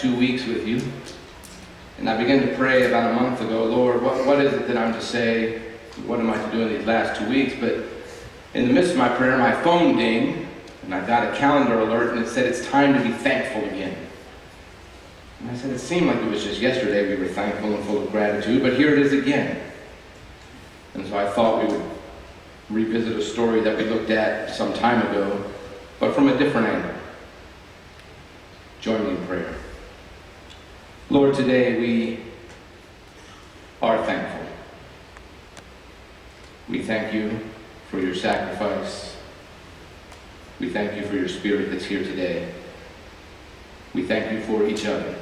2 weeks with you. And I began to pray about a month ago, Lord, what is it that I'm to say? What am I to do in these last 2 weeks? But in the midst of my prayer, my phone dinged, and I got a calendar alert, and it said it's time to be thankful again. And I said, it seemed like it was just yesterday we were thankful and full of gratitude, but here it is again. And so I thought we would revisit a story that we looked at some time ago, but from a different angle. Join me in prayer. Lord, today we are thankful. We thank you for your sacrifice. We thank you for your Spirit that's here today. We thank you for each other.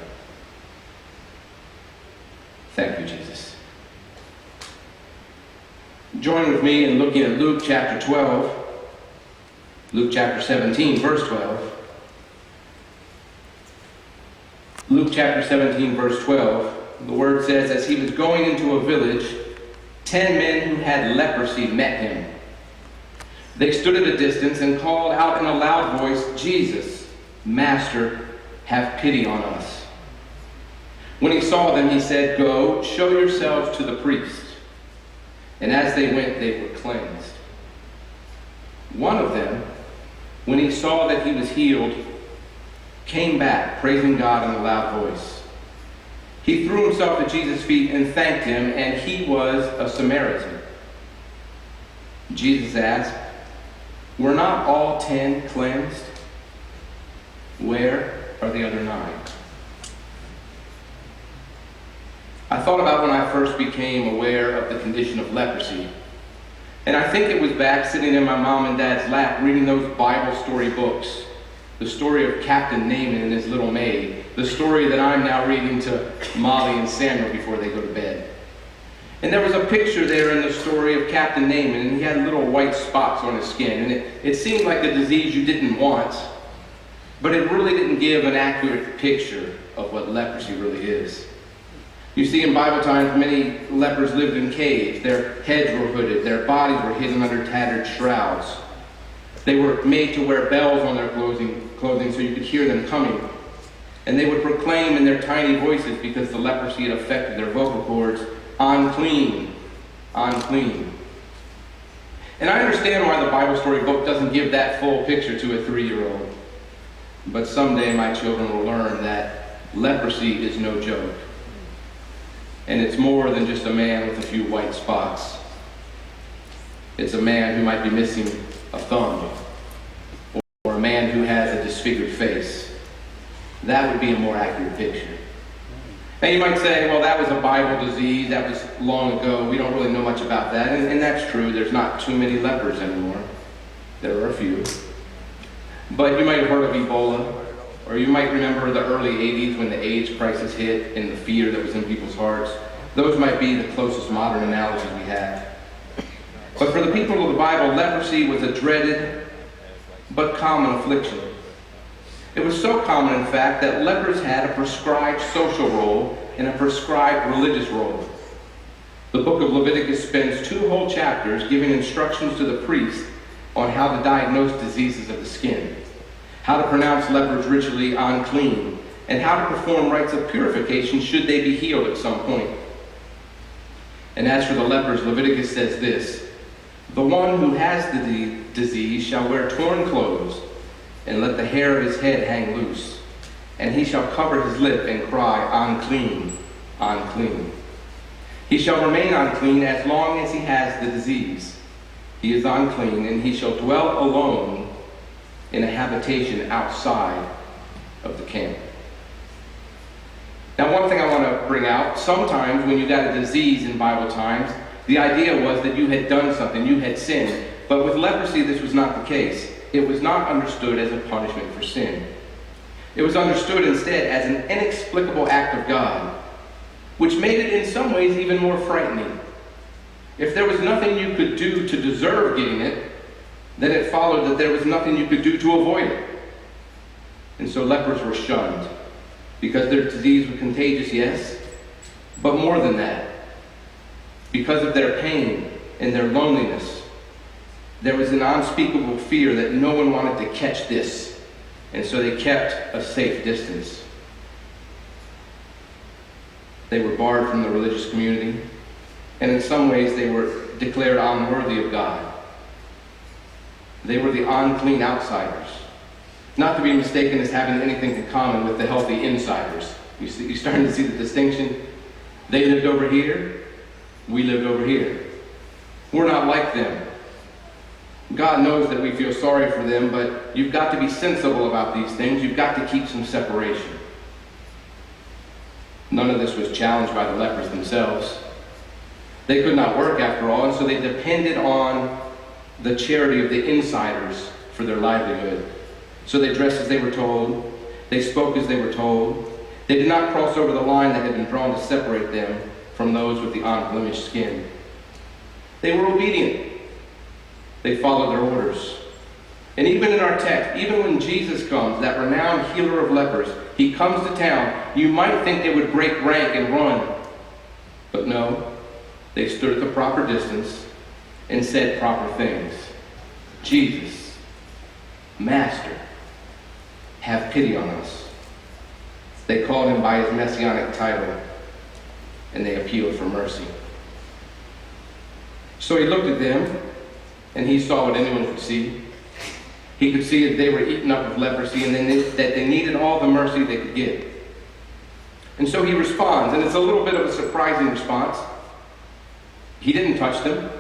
Thank you, Jesus. Join with me in looking at Luke chapter 12, Luke chapter 17, verse 12. Luke chapter 17, verse 12, the word says, as he was going into a village, 10 men who had leprosy met him. They stood at a distance and called out in a loud voice, Jesus, Master, have pity on us. When he saw them, he said, go, show yourselves to the priest. And as they went, they were cleansed. One of them, when he saw that he was healed, came back, praising God in a loud voice. He threw himself at Jesus' feet and thanked him, and he was a Samaritan. Jesus asked, were not all 10 cleansed? Where are the other 9? I thought about when I first became aware of the condition of leprosy. And I think it was back sitting in my mom and dad's lap reading those Bible story books. The story of Captain Naaman and his little maid. The story that I'm now reading to Molly and Samuel before they go to bed. And there was a picture there in the story of Captain Naaman, and he had little white spots on his skin. And it seemed like a disease you didn't want, but it really didn't give an accurate picture of what leprosy really is. You see, in Bible times, many lepers lived in caves. Their heads were hooded. Their bodies were hidden under tattered shrouds. They were made to wear bells on their clothing so you could hear them coming. And they would proclaim in their tiny voices, because the leprosy had affected their vocal cords, unclean, unclean. And I understand why the Bible story book doesn't give that full picture to a 3-year-old. But someday my children will learn that leprosy is no joke. And it's more than just a man with a few white spots. It's a man who might be missing a thumb, or a man who has a disfigured face. That would be a more accurate picture. And you might say, well, that was a Bible disease, that was long ago, we don't really know much about that, and that's true, there's not too many lepers anymore. There are a few. But you might have heard of Ebola, or you might remember the early 80s when the AIDS crisis hit and the fear that was in people's hearts. Those might be the closest modern analogies we have. But for the people of the Bible, leprosy was a dreaded but common affliction. It was so common, in fact, that lepers had a prescribed social role and a prescribed religious role. The book of Leviticus spends 2 whole chapters giving instructions to the priest on how to diagnose diseases of the skin, how to pronounce lepers ritually unclean, and how to perform rites of purification should they be healed at some point. And as for the lepers, Leviticus says this, the one who has the disease shall wear torn clothes, and let the hair of his head hang loose, and he shall cover his lip and cry, unclean, unclean. He shall remain unclean as long as he has the disease. He is unclean, and he shall dwell alone in a habitation outside of the camp. Now, one thing I want to bring out, sometimes when you got a disease in Bible times, the idea was that you had done something, you had sinned. But with leprosy, this was not the case. It was not understood as a punishment for sin. It was understood instead as an inexplicable act of God, which made it in some ways even more frightening. If there was nothing you could do to deserve getting it, then it followed that there was nothing you could do to avoid it. And so lepers were shunned, because their disease was contagious, yes, but more than that, because of their pain and their loneliness, there was an unspeakable fear that no one wanted to catch this, and so they kept a safe distance. They were barred from the religious community, and in some ways they were declared unworthy of God. They were the unclean outsiders, not to be mistaken as having anything in common with the healthy insiders. You're starting to see the distinction? They lived over here, we lived over here. We're not like them. God knows that we feel sorry for them, but you've got to be sensible about these things. You've got to keep some separation. None of this was challenged by the lepers themselves. They could not work after all, and so they depended on the charity of the insiders for their livelihood. So they dressed as they were told. They spoke as they were told. They did not cross over the line that had been drawn to separate them from those with the unblemished skin. They were obedient. They followed their orders. And even in our text, even when Jesus comes, that renowned healer of lepers, he comes to town, you might think they would break rank and run. But no, they stood at the proper distance and said proper things. Jesus, Master, have pity on us. They called him by his messianic title, and they appealed for mercy. So he looked at them, and he saw what anyone could see. He could see that they were eaten up with leprosy, and that they needed all the mercy they could get. And so he responds, and it's a little bit of a surprising response. He didn't touch them.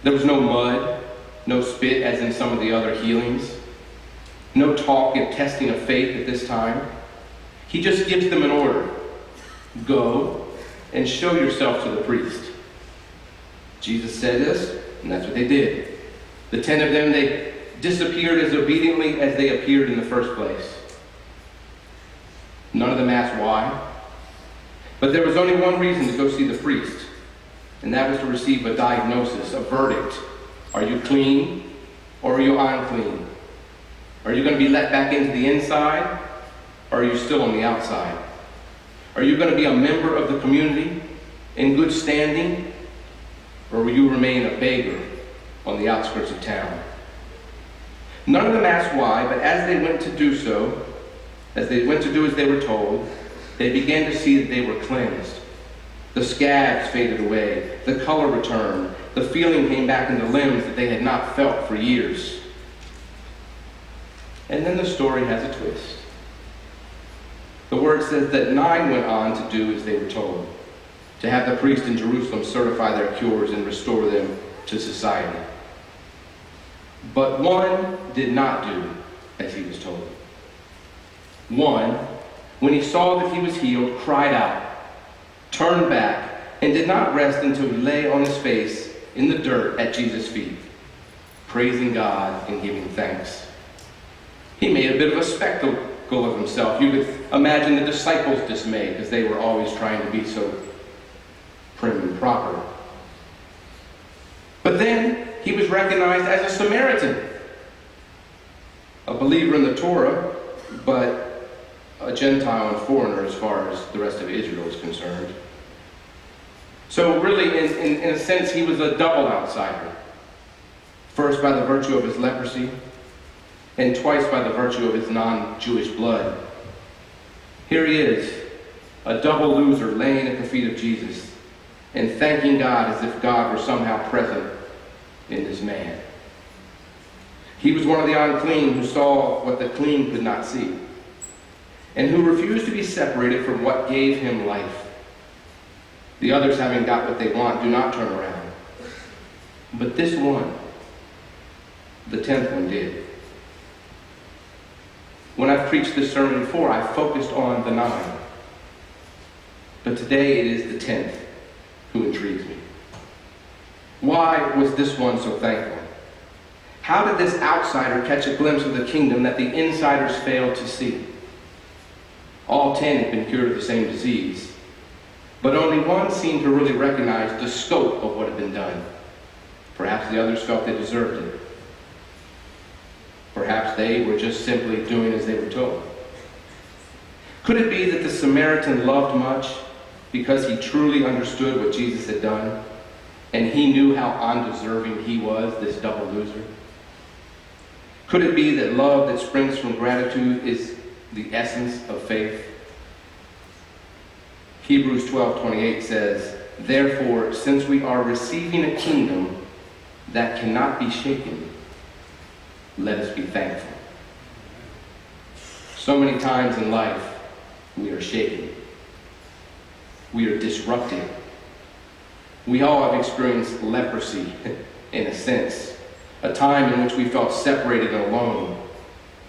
There was no mud, no spit, as in some of the other healings. No talk and testing of faith at this time. He just gives them an order. Go and show yourself to the priest. Jesus said this, and that's what they did. The 10 of them, they disappeared as obediently as they appeared in the first place. None of them asked why. But there was only one reason to go see the priest, and that was to receive a diagnosis, a verdict. Are you clean or are you unclean? Are you going to be let back into the inside, or are you still on the outside? Are you going to be a member of the community in good standing, or will you remain a beggar on the outskirts of town? None of them asked why, but as they went to do so, as they went to do as they were told, they began to see that they were cleansed. The scabs faded away, the color returned, the feeling came back in the limbs that they had not felt for years. And then the story has a twist. The word says that 9 went on to do as they were told, to have the priest in Jerusalem certify their cures and restore them to society. But 1 did not do as he was told. 1, when he saw that he was healed, cried out, turned back, and did not rest until he lay on his face in the dirt at Jesus' feet, praising God and giving thanks. He made a bit of a spectacle of himself. You could imagine the disciples' dismay, because they were always trying to be so prim and proper. But then he was recognized as a Samaritan, a believer in the Torah, but a Gentile and foreigner as far as the rest of Israel is concerned. So really, in a sense, he was a double outsider. First by the virtue of his leprosy, and twice by the virtue of his non-Jewish blood. Here he is, a double loser laying at the feet of Jesus and thanking God as if God were somehow present in this man. He was one of the unclean who saw what the clean could not see, and who refused to be separated from what gave him life. The others, having got what they want, do not turn around. But this one, the 10th one, did. When I've preached this sermon before, I focused on the 9. But today it is the 10th who intrigues me. Why was this one so thankful? How did this outsider catch a glimpse of the kingdom that the insiders failed to see? All 10 had been cured of the same disease, but only one seemed to really recognize the scope of what had been done. Perhaps the others felt they deserved it. Perhaps they were just simply doing as they were told. Could it be that the Samaritan loved much because he truly understood what Jesus had done, and he knew how undeserving he was, this double loser? Could it be that love that springs from gratitude is the essence of faith? Hebrews 12:28 says, "Therefore, since we are receiving a kingdom that cannot be shaken, let us be thankful." So many times in life, we are shaken. We are disrupted. We all have experienced leprosy, in a sense, a time in which we felt separated and alone,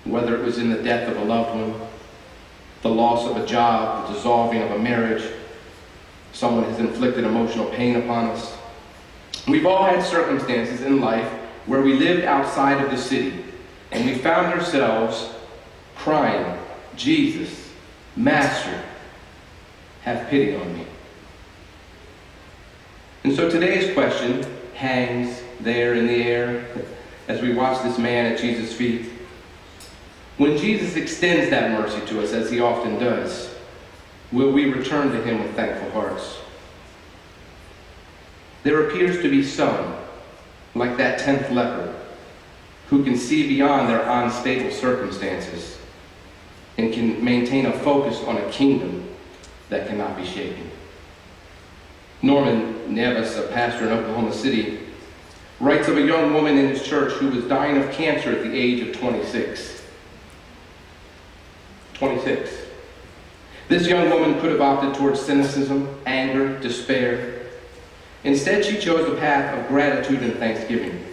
whether it was in the death of a loved one, the loss of a job, the dissolving of a marriage, someone has inflicted emotional pain upon us. We've all had circumstances in life where we lived outside of the city, and we found ourselves crying, "Jesus, Master, have pity on me." And so today's question hangs there in the air as we watch this man at Jesus' feet. When Jesus extends that mercy to us, as he often does, will we return to him with thankful hearts? There appears to be some, like that 10th leper, who can see beyond their unstable circumstances and can maintain a focus on a kingdom that cannot be shaken. Norman Nevis, a pastor in Oklahoma City, writes of a young woman in his church who was dying of cancer at the age of 26. 26. This young woman could have opted towards cynicism, anger, despair. Instead, she chose a path of gratitude and thanksgiving.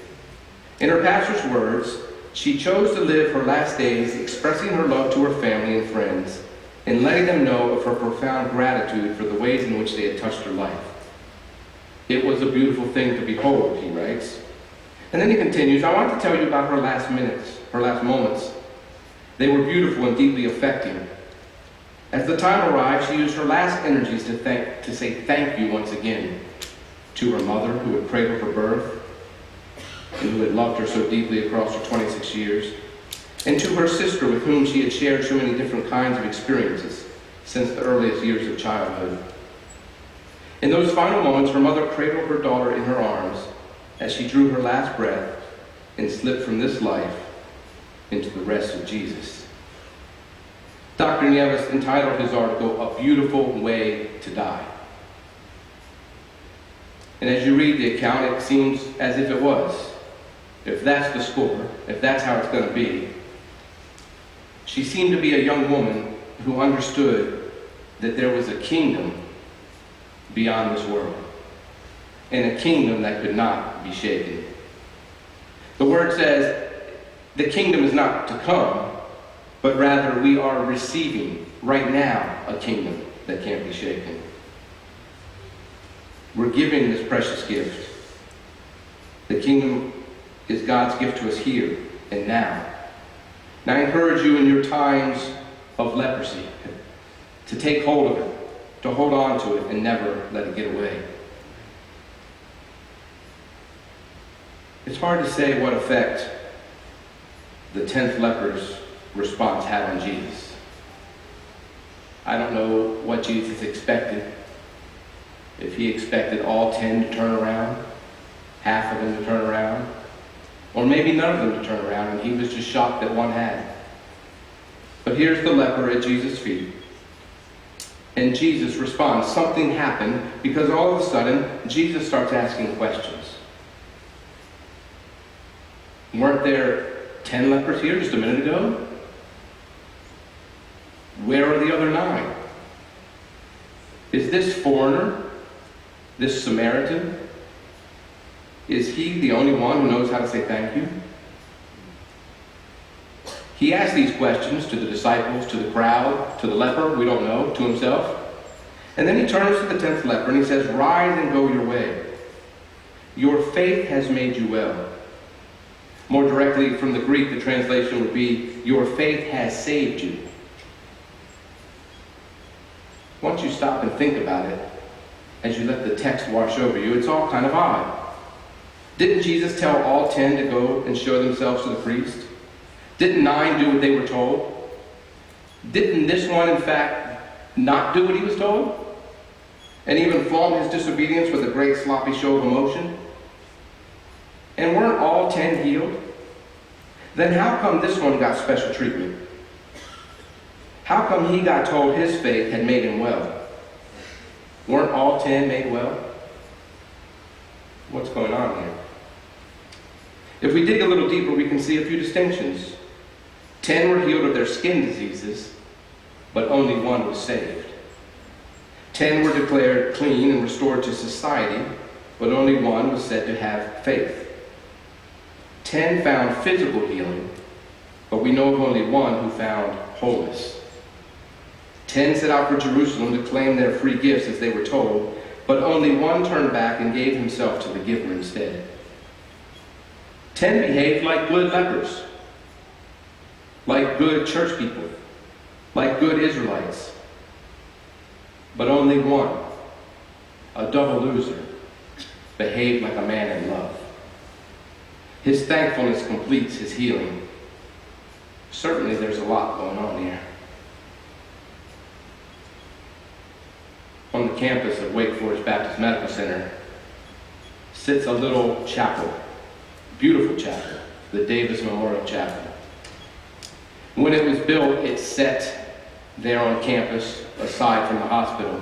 In her pastor's words, she chose to live her last days expressing her love to her family and friends and letting them know of her profound gratitude for the ways in which they had touched her life. It was a beautiful thing to behold, he writes. And then he continues, "I want to tell you about her last minutes, her last moments. They were beautiful and deeply affecting. As the time arrived, she used her last energies to say thank you once again to her mother, who had cradled her birth and who had loved her so deeply across her 26 years, and to her sister with whom she had shared so many different kinds of experiences since the earliest years of childhood. In those final moments, her mother cradled her daughter in her arms as she drew her last breath and slipped from this life into the rest of Jesus." Dr. Nieves entitled his article, "A Beautiful Way to Die." And as you read the account, it seems as if it was. If that's the score, if that's how it's going to be. She seemed to be a young woman who understood that there was a kingdom beyond this world, and a kingdom that could not be shaken. The word says the kingdom is not to come, but rather we are receiving right now a kingdom that can't be shaken. We're giving this precious gift. The kingdom is God's gift to us here and now. And I encourage you in your times of leprosy to take hold of it, to hold on to it and never let it get away. It's hard to say what effect the 10th leper's response had on Jesus. I don't know what Jesus expected. If he expected all 10 to turn around, half of them to turn around, or maybe none of them to turn around, and he was just shocked that one had. But here's the leper at Jesus' feet. And Jesus responds. Something happened because all of a sudden, Jesus starts asking questions. Weren't there 10 lepers here just a minute ago? Where are the other 9? Is this foreigner, this Samaritan, is he the only one who knows how to say thank you? He asked these questions to the disciples, to the crowd, to the leper, we don't know, to himself. And then he turns to the 10th leper and he says, "Rise and go your way. Your faith has made you well." More directly from the Greek, the translation would be, "Your faith has saved you." Once you stop and think about it, as you let the text wash over you, it's all kind of odd. Didn't Jesus tell all 10 to go and show themselves to the priest? Didn't 9 do what they were told? Didn't this one, in fact, not do what he was told? And even flaunt his disobedience with a great sloppy show of emotion? And weren't all 10 healed? Then how come this one got special treatment? How come he got told his faith had made him well? Weren't all 10 made well? What's going on here? If we dig a little deeper, we can see a few distinctions. 10 were healed of their skin diseases, but only 1 was saved. 10 were declared clean and restored to society, but only 1 was said to have faith. 10 found physical healing, but we know of only 1 who found wholeness. 10 set out for Jerusalem to claim their free gifts as they were told, but only 1 turned back and gave himself to the giver instead. 10 behaved like good lepers, like good church people, like good Israelites. But only 1, a double loser, behaved like a man in love. His thankfulness completes his healing. Certainly there's a lot going on here. On the campus of Wake Forest Baptist Medical Center sits a little chapel, beautiful chapel, the Davis Memorial Chapel. When it was built, it sat there on campus, aside from the hospital.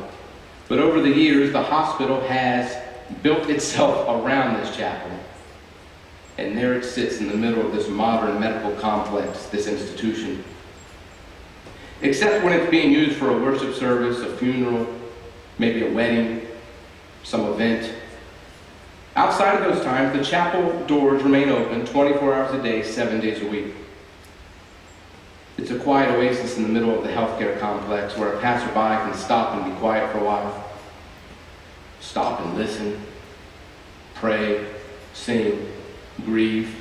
But over the years, the hospital has built itself around this chapel. And there it sits in the middle of this modern medical complex, this institution. Except when it's being used for a worship service, a funeral, maybe a wedding, some event. Outside of those times, the chapel doors remain open 24 hours a day, 7 days a week. It's a quiet oasis in the middle of the healthcare complex where a passerby can stop and be quiet for a while. Stop and listen, pray, sing, grieve.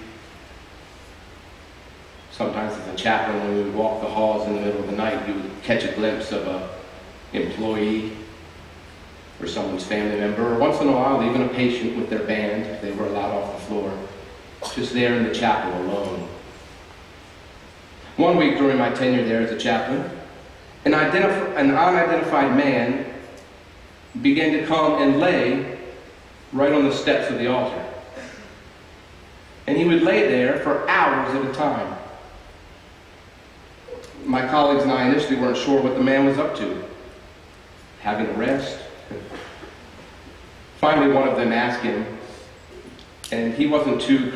Sometimes as a chaplain, when we would walk the halls in the middle of the night, you would catch a glimpse of an employee or someone's family member, or once in a while even a patient with their band, if they were allowed off the floor, just there in the chapel alone. One week during my tenure there as a chaplain, an unidentified man began to come and lay right on the steps of the altar. And he would lay there for hours at a time. My colleagues and I initially weren't sure what the man was up to. Having a rest? Finally, one of them asked him, and he wasn't too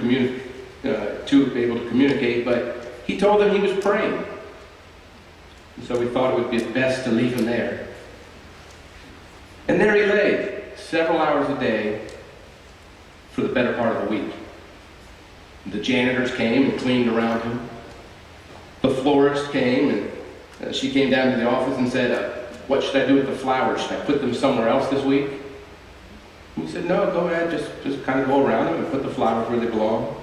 able to communicate, but he told them he was praying. And so we thought it would be best to leave him there. And there he lay, several hours a day for the better part of the week. The janitors came and cleaned around him. The florist came, and she came down to the office and said, what should I do with the flowers? Should I put them somewhere else this week? And he said, no, go ahead, just kind of go around them and put the flowers where they belong.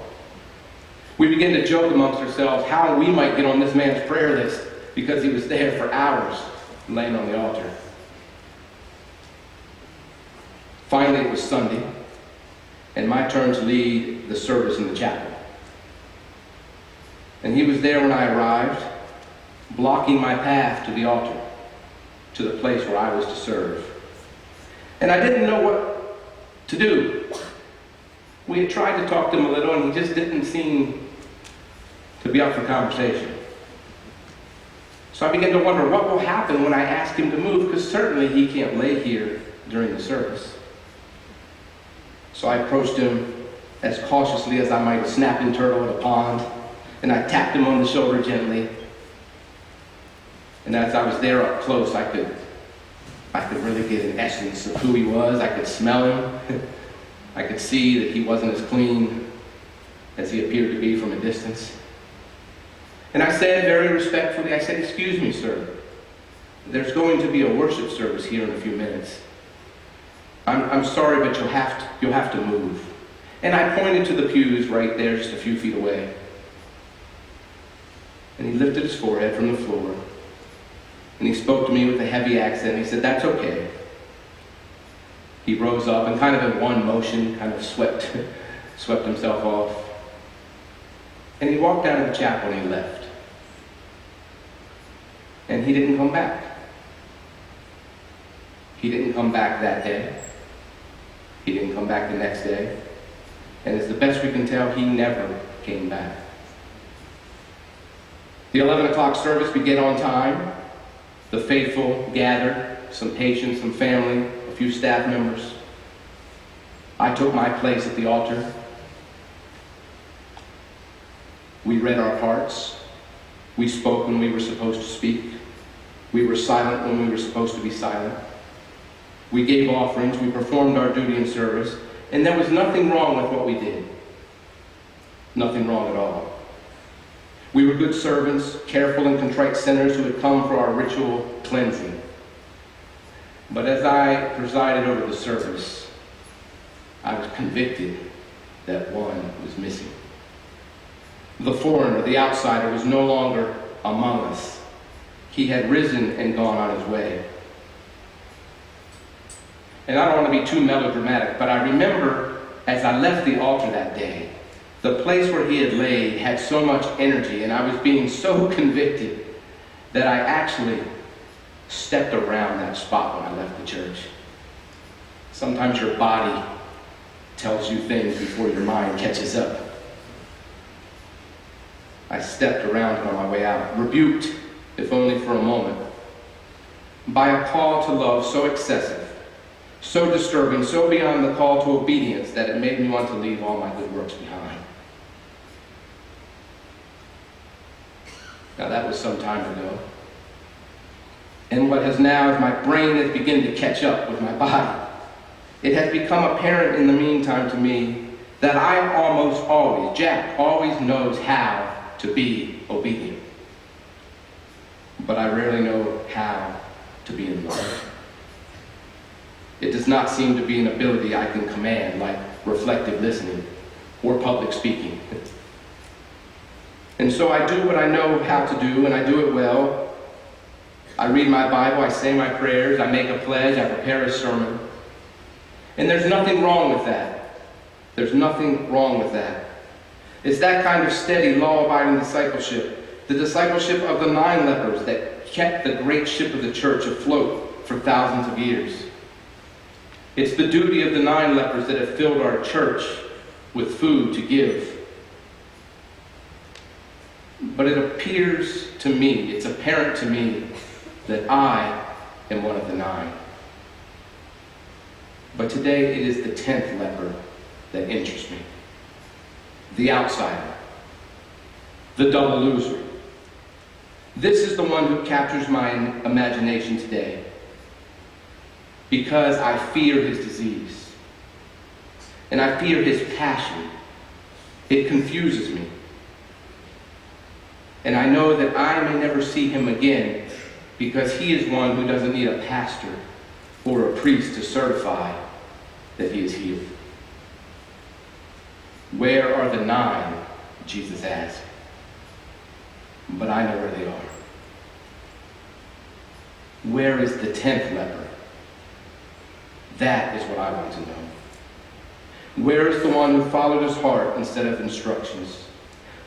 We began to joke amongst ourselves how we might get on this man's prayer list because he was there for hours laying on the altar. Finally, it was Sunday, and my turn to lead the service in the chapel. And he was there when I arrived, blocking my path to the altar, to the place where I was to serve. And I didn't know what to do. We had tried to talk to him a little, and he just didn't seem to be up for conversation. So I began to wonder what will happen when I ask him to move, because certainly he can't lay here during the service. So I approached him as cautiously as I might a snapping turtle at a pond, and I tapped him on the shoulder gently. And as I was there up close, I could really get an essence of who he was. I could smell him. I could see that he wasn't as clean as he appeared to be from a distance. And I said very respectfully, I said, excuse me, sir. There's going to be a worship service here in a few minutes. I'm sorry, but you'll have to move. And I pointed to the pews right there, just a few feet away. And he lifted his forehead from the floor. And he spoke to me with a heavy accent. He said, that's okay. He rose up and kind of in one motion, kind of swept himself off. And he walked out of the chapel and he left. And he didn't come back. He didn't come back that day. He didn't come back the next day. And as the best we can tell, he never came back. The 11 o'clock service began on time. The faithful gathered, some patients, some family, a a few staff members. I took my place at the altar. We read our hearts. We spoke when we were supposed to speak. We were silent when we were supposed to be silent. We gave offerings. We performed our duty in service. And there was nothing wrong with what we did. Nothing wrong at all. We were good servants, careful and contrite sinners who had come for our ritual cleansing. But as I presided over the service, I was convicted that one was missing. The foreigner, the outsider, was no longer among us. He had risen and gone on his way. And I don't want to be too melodramatic, but I remember as I left the altar that day, the place where he had laid had so much energy, and I was being so convicted that I actually stepped around that spot when I left the church. Sometimes your body tells you things before your mind catches up. I stepped around it on my way out, rebuked, if only for a moment, by a call to love so excessive, so disturbing, so beyond the call to obedience that it made me want to leave all my good works behind. Now that was some time ago. And what has now, as my brain has begun to catch up with my body, it has become apparent in the meantime to me that I almost always, Jack always knows how to be obedient. But I rarely know how to be in love. It does not seem to be an ability I can command, like reflective listening or public speaking. And so I do what I know how to do, and I do it well. I read my Bible, I say my prayers, I make a pledge, I prepare a sermon. And there's nothing wrong with that. There's nothing wrong with that. It's that kind of steady, law-abiding discipleship, the discipleship of the 9 lepers that kept the great ship of the church afloat for thousands of years. It's the duty of the 9 lepers that have filled our church with food to give. But it appears to me, it's apparent to me, that I am one of the 9. But today it is the 10th leper that interests me. The outsider. The double loser. This is the one who captures my imagination today. Because I fear his disease. And I fear his passion. It confuses me. And I know that I may never see him again because he is one who doesn't need a pastor or a priest to certify that he is healed. Where are the 9? Jesus asked. But I know where they are. Where is the 10th leper? That is what I want to know. Where is the one who followed his heart instead of instructions?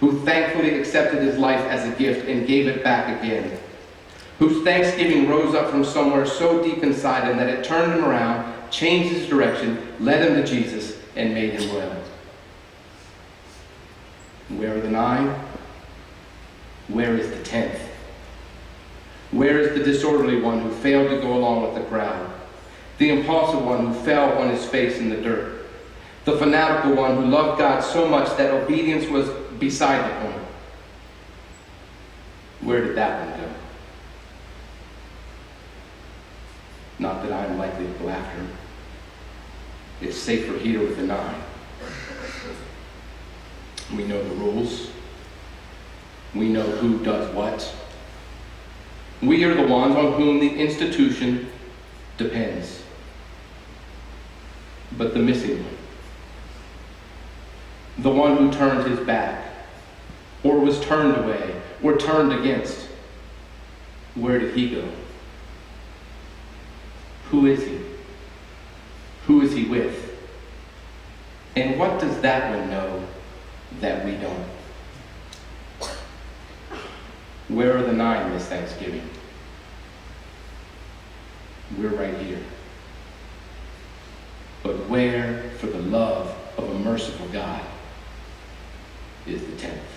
Who thankfully accepted his life as a gift and gave it back again? Whose thanksgiving rose up from somewhere so deep inside him that it turned him around, changed his direction, led him to Jesus, and made him well. Where are the 9? Where is the 10th? Where is the disorderly one who failed to go along with the crowd? The impulsive one who fell on his face in the dirt? The fanatical one who loved God so much that obedience was beside the point? Where did that one go? Not that I am likely to go after him. It's safer here with the 9. We know the rules. We know who does what. We are the ones on whom the institution depends. But the missing one, the one who turned his back, or was turned away, or turned against, where did he go? Who is he? Who is he with? And what does that one know that we don't? Where are the 9 this Thanksgiving? We're right here. But where, for the love of a merciful God, is the 10th?